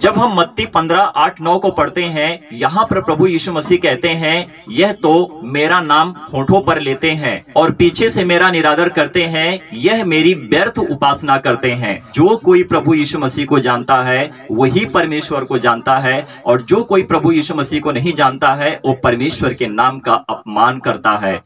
जब हम मत्ती 15:8-9 को पढ़ते हैं, यहाँ पर प्रभु यीशु मसीह कहते हैं, यह तो मेरा नाम होठों पर लेते हैं और पीछे से मेरा निरादर करते हैं, यह मेरी व्यर्थ उपासना करते हैं। जो कोई प्रभु यीशु मसीह को जानता है वही परमेश्वर को जानता है, और जो कोई प्रभु यीशु मसीह को नहीं जानता है वो परमेश्वर के नाम का अपमान करता है।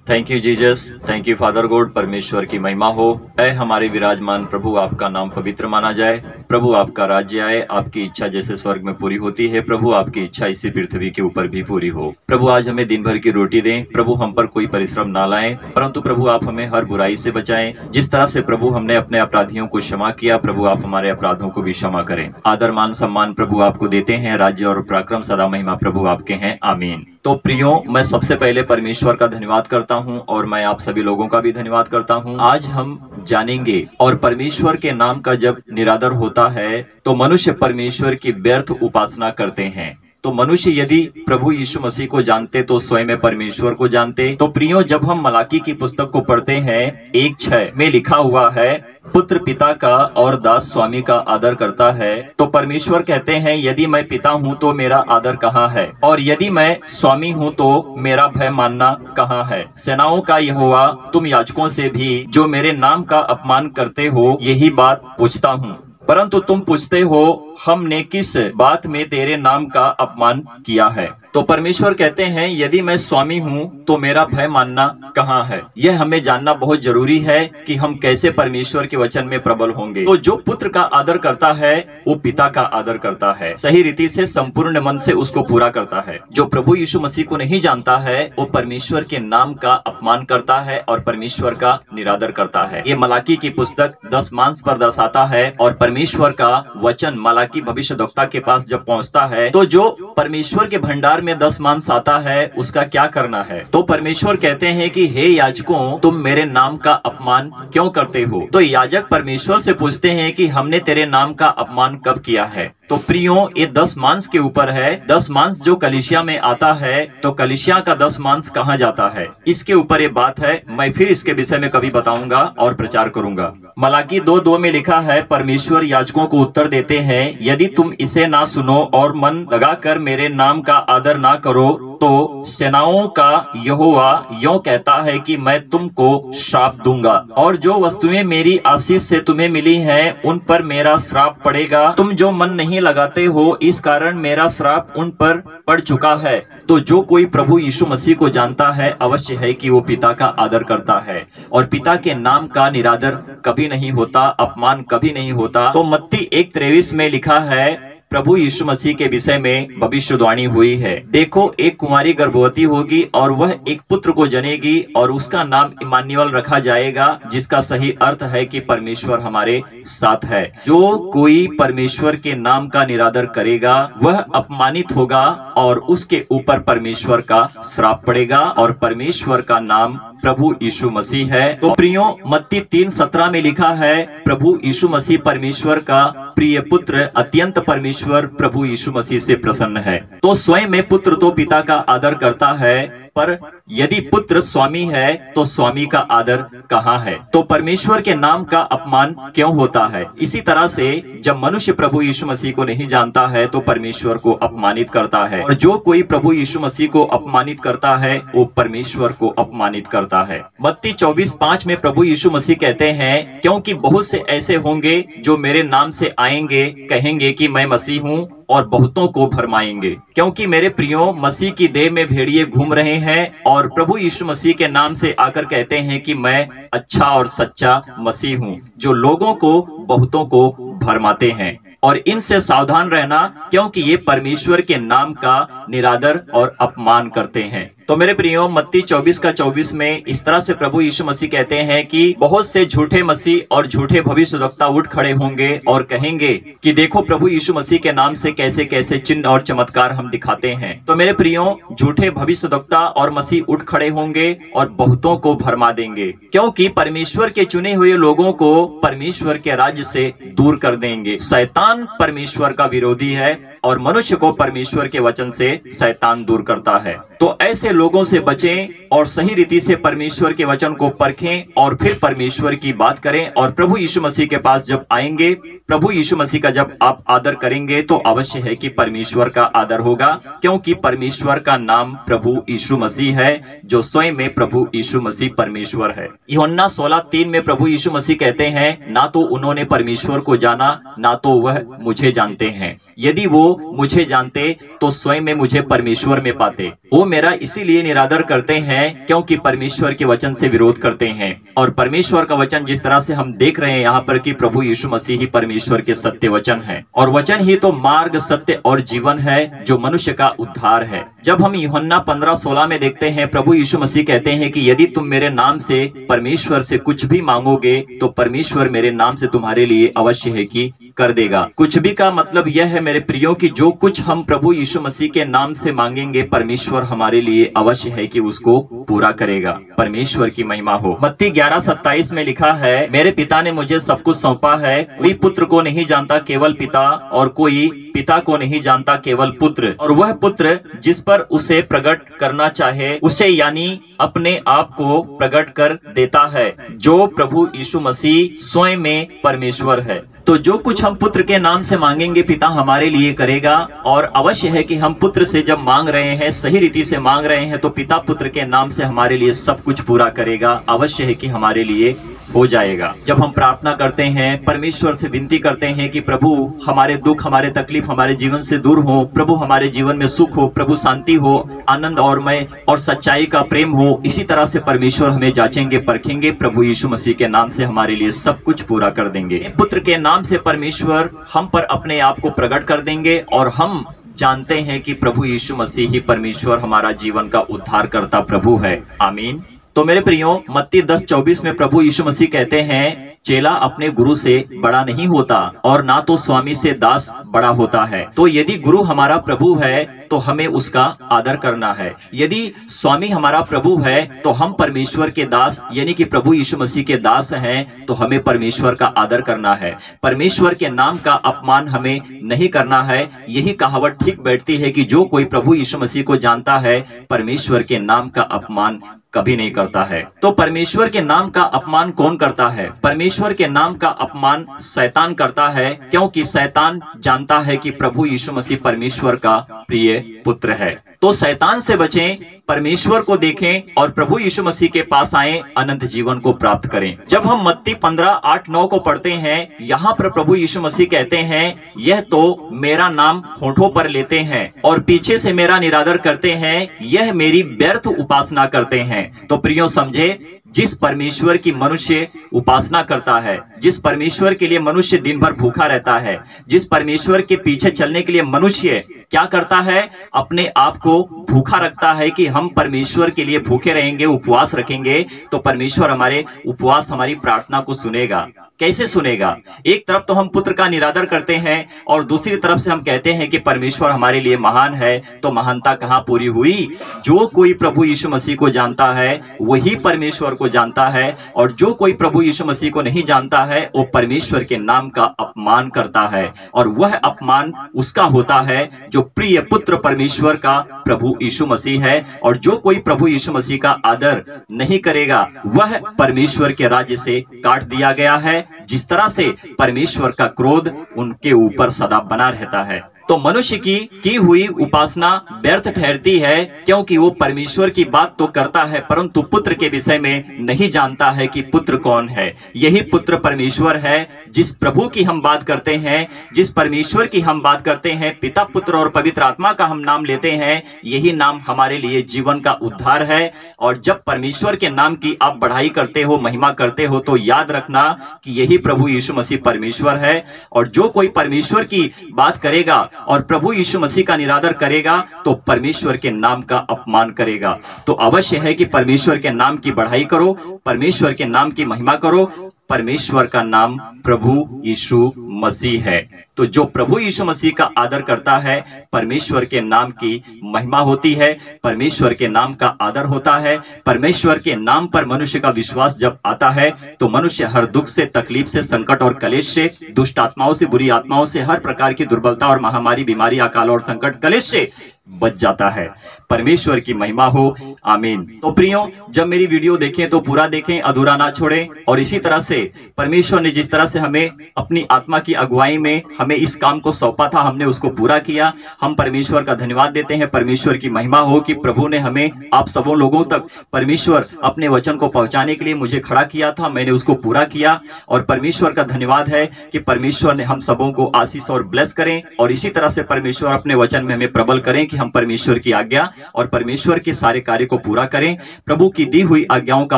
Thank you Jesus, thank you father God. परमेश्वर की महिमा हो। ऐ हमारे विराजमान प्रभु, आपका नाम पवित्र माना जाए। प्रभु आपका राज्य आए, आपकी इच्छा जैसे स्वर्ग में पूरी होती है, प्रभु आपकी इच्छा इसी पृथ्वी के ऊपर भी पूरी हो। प्रभु आज हमें दिन भर की रोटी दें। प्रभु हम पर कोई परिश्रम ना लाएं, परंतु प्रभु आप हमें हर बुराई से बचाएं। जिस तरह से प्रभु हमने अपने अपराधियों को क्षमा किया, प्रभु आप हमारे अपराधों को भी क्षमा करें। आदर मान सम्मान प्रभु आपको देते हैं। राज्य और पराक्रम सदा महिमा प्रभु आपके हैं। आमीन। तो प्रियो, मैं सबसे पहले परमेश्वर का धन्यवाद करता हूं और मैं आप सभी लोगों का भी धन्यवाद करता हूं। आज हम जानेंगे, और परमेश्वर के नाम का जब निरादर होता है तो मनुष्य परमेश्वर की व्यर्थ उपासना करते हैं। तो मनुष्य यदि प्रभु यीशु मसीह को जानते तो स्वयं में परमेश्वर को जानते। तो प्रियो, जब हम मलाकी की पुस्तक को पढ़ते हैं 1:6 में लिखा हुआ है, पुत्र पिता का और दास स्वामी का आदर करता है। तो परमेश्वर कहते हैं, यदि मैं पिता हूँ तो मेरा आदर कहाँ है, और यदि मैं स्वामी हूँ तो मेरा भय मानना कहाँ है। सेनाओं का यहोवा, तुम याजकों से भी जो मेरे नाम का अपमान करते हो यही बात पूछता हूँ, परंतु तुम पूछते हो हमने किस बात में तेरे नाम का अपमान किया है। तो परमेश्वर कहते हैं, यदि मैं स्वामी हूँ तो मेरा भय मानना कहाँ है। यह हमें जानना बहुत जरूरी है कि हम कैसे परमेश्वर के वचन में प्रबल होंगे। तो जो पुत्र का आदर करता है वो पिता का आदर करता है, सही रीति से संपूर्ण मन से उसको पूरा करता है। जो प्रभु यीशु मसीह को नहीं जानता है वो परमेश्वर के नाम का अपमान करता है और परमेश्वर का निरादर करता है। ये मलाकी की पुस्तक 10 मांस पर दर्शाता है, और परमेश्वर का वचन मलाकी भविष्यद्वक्ता के पास जब पहुँचता है तो जो परमेश्वर के भंडार में 10 मांस आता है उसका क्या करना है। तो परमेश्वर कहते हैं कि हे याजकों, तुम मेरे नाम का अपमान क्यों करते हो। तो याजक परमेश्वर से पूछते हैं कि हमने तेरे नाम का अपमान कब किया है। तो प्रियो, ये 10 मांस के ऊपर है। 10 मांस जो कलीसिया में आता है, तो कलीसिया का 10 मांस कहाँ जाता है, इसके ऊपर ये बात है। मैं फिर इसके विषय में कभी बताऊंगा और प्रचार करूंगा। मलाकी 2:2 में लिखा है, परमेश्वर याजकों को उत्तर देते हैं, यदि तुम इसे ना सुनो और मन लगाकर मेरे नाम का आदर ना करो तो सेनाओं का यहोवा यों कहता है कि मैं तुमको श्राप दूंगा, और जो वस्तुएं मेरी आशीष से तुम्हें मिली हैं उन पर मेरा श्राप पड़ेगा। तुम जो मन नहीं लगाते हो इस कारण मेरा श्राप उन पर पड़ चुका है। तो जो कोई प्रभु यीशु मसीह को जानता है अवश्य है कि वो पिता का आदर करता है, और पिता के नाम का निरादर कभी नहीं होता, अपमान कभी नहीं होता। तो मत्ती 1:23 में लिखा है, प्रभु यीशु मसीह के विषय में भविष्यवाणी हुई है, देखो एक कुंवारी गर्भवती होगी और वह एक पुत्र को जनेगी और उसका नाम इमानुएल रखा जाएगा, जिसका सही अर्थ है कि परमेश्वर हमारे साथ है। जो कोई परमेश्वर के नाम का निरादर करेगा वह अपमानित होगा और उसके ऊपर परमेश्वर का श्राप पड़ेगा, और परमेश्वर का नाम प्रभु यीशु मसीह है। तो प्रियो, मत्ती 3:17 में लिखा है, प्रभु यीशु मसीह परमेश्वर का प्रिय पुत्र, अत्यंत परमेश्वर प्रभु यीशु मसीह से प्रसन्न है। तो स्वयं में पुत्र तो पिता का आदर करता है, पर यदि पुत्र स्वामी है तो स्वामी का आदर कहाँ है। तो परमेश्वर के नाम का अपमान क्यों होता है। इसी तरह से जब मनुष्य प्रभु यीशु मसीह को नहीं जानता है तो परमेश्वर को अपमानित करता है, और जो कोई प्रभु यीशु मसीह को अपमानित करता है वो परमेश्वर को अपमानित करता है। मत्ती 24:5 में प्रभु यीशु मसीह कहते हैं, क्योंकि बहुत से ऐसे होंगे जो मेरे नाम से आएंगे, कहेंगे कि मैं मसीह हूँ, और बहुतों को भरमाएंगे। क्योंकि मेरे प्रियो, मसीह की देह में भेड़िए घूम रहे हैं, और प्रभु यीशु मसीह के नाम से आकर कहते हैं कि मैं अच्छा और सच्चा मसीह हूँ, जो लोगों को, बहुतों को भरमाते हैं। और इनसे सावधान रहना, क्योंकि ये परमेश्वर के नाम का निरादर और अपमान करते हैं। तो मेरे प्रियो, मत्ती 24:24 में इस तरह से प्रभु यीशु मसीह कहते हैं कि बहुत से झूठे मसीह और झूठे भविष्यद्वक्ता उठ खड़े होंगे और कहेंगे कि देखो प्रभु यीशु मसीह के नाम से कैसे कैसे चिन्ह और चमत्कार हम दिखाते हैं। तो मेरे प्रियो, झूठे भविष्यद्वक्ता और मसीह उठ खड़े होंगे और बहुतों को भरमा देंगे, क्योंकि परमेश्वर के चुने हुए लोगों को परमेश्वर के राज्य से दूर कर देंगे। शैतान परमेश्वर का विरोधी है, और मनुष्य को परमेश्वर के वचन से शैतान दूर करता है। तो ऐसे लोगों से बचें और सही रीति से परमेश्वर के वचन को परखें और फिर परमेश्वर की बात करें। और प्रभु यीशु मसीह के पास जब आएंगे, प्रभु यीशु मसीह का जब आप आदर करेंगे तो अवश्य है कि परमेश्वर का आदर होगा, क्योंकि परमेश्वर का नाम प्रभु यीशु मसीह है, जो स्वयं में प्रभु यीशु मसीह परमेश्वर है। यूहन्ना 16:3 में प्रभु यीशु मसीह कहते हैं, ना तो उन्होंने परमेश्वर को जाना, ना तो वह मुझे जानते हैं। यदि वो मुझे जानते तो स्वयं में मुझे परमेश्वर में पाते। वो मेरा इसीलिए निरादर करते हैं क्योंकि परमेश्वर के वचन से विरोध करते हैं। और परमेश्वर का वचन जिस तरह से हम देख रहे हैं यहाँ पर कि प्रभु यीशु मसीह ही परमेश्वर के सत्य वचन है, और वचन ही तो मार्ग, सत्य और जीवन है, जो मनुष्य का उद्धार है। जब हम यूहन्ना 15:16 में देखते हैं, प्रभु यीशु मसीह कहते हैं कि यदि तुम मेरे नाम से परमेश्वर से कुछ भी मांगोगे तो परमेश्वर मेरे नाम से तुम्हारे लिए अवश्य है कि कर देगा। कुछ भी का मतलब यह है मेरे प्रियो कि जो कुछ हम प्रभु यीशु मसीह के नाम से मांगेंगे परमेश्वर हमारे लिए अवश्य है कि उसको पूरा करेगा। परमेश्वर की महिमा हो। मत्ती 11:27 में लिखा है, मेरे पिता ने मुझे सब कुछ सौंपा है। कोई पुत्र को नहीं जानता केवल पिता, और कोई पिता को नहीं जानता केवल पुत्र, और वह पुत्र जिस पर उसे प्रकट करना चाहे उसे, यानी अपने आप को प्रकट कर देता है, जो प्रभु यीशु मसीह स्वयं में परमेश्वर है। तो जो कुछ हम पुत्र के नाम से मांगेंगे पिता हमारे लिए करेगा। और अवश्य है कि हम पुत्र से जब मांग रहे हैं, सही रीति से मांग रहे हैं, तो पिता पुत्र के नाम से हमारे लिए सब कुछ पूरा करेगा। अवश्य है कि हमारे लिए हो जाएगा। जब हम प्रार्थना करते हैं, परमेश्वर से विनती करते हैं कि प्रभु हमारे दुख, हमारे तकलीफ हमारे जीवन से दूर हो, प्रभु हमारे जीवन में सुख हो, प्रभु शांति हो, आनंद और मय और सच्चाई का प्रेम हो, इसी तरह से परमेश्वर हमें जांचेंगे, परखेंगे, प्रभु यीशु मसीह के नाम से हमारे लिए सब कुछ पूरा कर देंगे। पुत्र के नाम से परमेश्वर हम पर अपने आप को प्रकट कर देंगे, और हम जानते हैं कि प्रभु यीशु मसीह ही परमेश्वर हमारा जीवन का उद्धार करता प्रभु है। आमीन। तो मेरे प्रियो, मत्ती 10:24 में प्रभु यीशु मसीह कहते हैं, चेला अपने गुरु से बड़ा नहीं होता, और ना तो स्वामी से दास बड़ा होता है। तो यदि गुरु हमारा प्रभु है तो हमें उसका आदर करना है। यदि स्वामी हमारा प्रभु है तो हम परमेश्वर के दास यानी कि प्रभु यीशु मसीह के दास हैं, तो हमें परमेश्वर का आदर करना है। परमेश्वर के नाम का अपमान हमें नहीं करना है। यही कहावत ठीक बैठती है कि जो कोई प्रभु यीशु मसीह को जानता है परमेश्वर के नाम का अपमान कभी नहीं करता है। तो परमेश्वर के नाम का अपमान कौन करता है? परमेश्वर के नाम का अपमान शैतान करता है, क्योंकि शैतान जानता है कि प्रभु यीशु मसीह परमेश्वर का प्रिय पुत्र है। तो शैतान से बचें, परमेश्वर को देखें और प्रभु यीशु मसीह के पास आएं, अनंत जीवन को प्राप्त करें। जब हम मत्ती 15:8-9 को पढ़ते हैं, यहाँ पर प्रभु यीशु मसीह कहते हैं, यह तो मेरा नाम होठों पर लेते हैं और पीछे से मेरा निरादर करते हैं, यह मेरी व्यर्थ उपासना करते हैं। तो प्रियो समझे, जिस परमेश्वर की मनुष्य उपासना करता है, जिस परमेश्वर के लिए मनुष्य दिन भर भूखा रहता है, जिस परमेश्वर के पीछे चलने के लिए मनुष्य क्या करता है, अपने आप को भूखा रखता है कि हम परमेश्वर के लिए भूखे रहेंगे, उपवास रखेंगे, तो परमेश्वर हमारे उपवास, हमारी प्रार्थना को सुनेगा। कैसे सुनेगा? एक तरफ तो हम पुत्र का निरादर करते हैं और दूसरी तरफ से हम कहते हैं कि परमेश्वर हमारे लिए महान है। तो महानता कहाँ पूरी हुई? जो कोई प्रभु यीशु मसीह को जानता है वही परमेश्वर को जानता है, और जो कोई प्रभु यीशु मसीह को नहीं जानता है वो परमेश्वर के नाम का अपमान करता है, और वह अपमान उसका होता है जो प्रिय पुत्र परमेश्वर का प्रभु यीशु मसीह है। और जो कोई प्रभु यीशु मसीह का आदर नहीं करेगा वह परमेश्वर के राज्य से काट दिया गया है। जिस तरह से परमेश्वर का क्रोध उनके ऊपर सदा बना रहता है। तो मनुष्य की हुई उपासना व्यर्थ ठहरती है, क्योंकि वो परमेश्वर की बात तो करता है परंतु पुत्र के विषय में नहीं जानता है कि पुत्र कौन है। यही पुत्र परमेश्वर है, जिस प्रभु की हम बात करते हैं, जिस परमेश्वर की हम बात करते हैं, पिता, पुत्र और पवित्र आत्मा का हम नाम लेते हैं। यही नाम हमारे लिए जीवन का उद्धार है। और जब परमेश्वर के नाम की आप बढ़ाई करते हो, महिमा करते हो, तो याद रखना कि यही प्रभु यीशु मसीह परमेश्वर है। और जो कोई परमेश्वर की बात करेगा और प्रभु यीशु मसीह का निरादर करेगा तो परमेश्वर के नाम का अपमान करेगा। तो अवश्य है कि परमेश्वर के नाम की बढ़ाई करो, परमेश्वर के नाम की महिमा करो, परमेश्वर का नाम प्रभु यीशु मसीह है। तो जो प्रभु यीशु मसीह का आदर करता है, परमेश्वर के नाम की महिमा होती है, परमेश्वर के नाम का आदर होता है। परमेश्वर के नाम पर मनुष्य का विश्वास जब आता है तो मनुष्य हर दुख से, तकलीफ से, संकट और कलेश से, दुष्ट आत्माओं से, बुरी आत्माओं से, हर प्रकार की दुर्बलता और महामारी, बीमारी, अकाल और संकट, कलेश से बच जाता है। परमेश्वर की महिमा हो, आमीन। तो प्रियो, जब मेरी वीडियो देखें तो पूरा देखें, अधूरा ना छोड़ें। और इसी तरह से परमेश्वर ने जिस तरह से हमें अपनी आत्मा की अगुवाई में हमें इस काम को सौंपा था, हमने उसको पूरा किया। हम परमेश्वर का धन्यवाद देते हैं। परमेश्वर की महिमा हो कि प्रभु ने हमें, आप सबों लोगों तक परमेश्वर अपने वचन को पहुंचाने के लिए मुझे खड़ा किया था, मैंने उसको पूरा किया। और परमेश्वर का धन्यवाद है कि परमेश्वर ने हम सबों को आशीष और ब्लेस करें। और इसी तरह से परमेश्वर अपने वचन में हमें प्रबल करें कि हम परमेश्वर की आज्ञा और परमेश्वर के सारे कार्य को पूरा करें, प्रभु की दी हुई आज्ञाओं का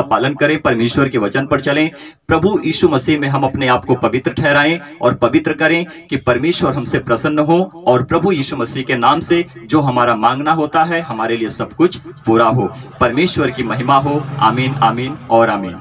पालन करें, परमेश्वर के वचन पर चलें। प्रभु यीशु मसीह में हम अपने आप को पवित्र ठहराएं और पवित्र करें कि परमेश्वर हमसे प्रसन्न हो। और प्रभु यीशु मसीह के नाम से जो हमारा मांगना होता है, हमारे लिए सब कुछ पूरा हो। परमेश्वर की महिमा हो, आमीन, आमीन और आमीन।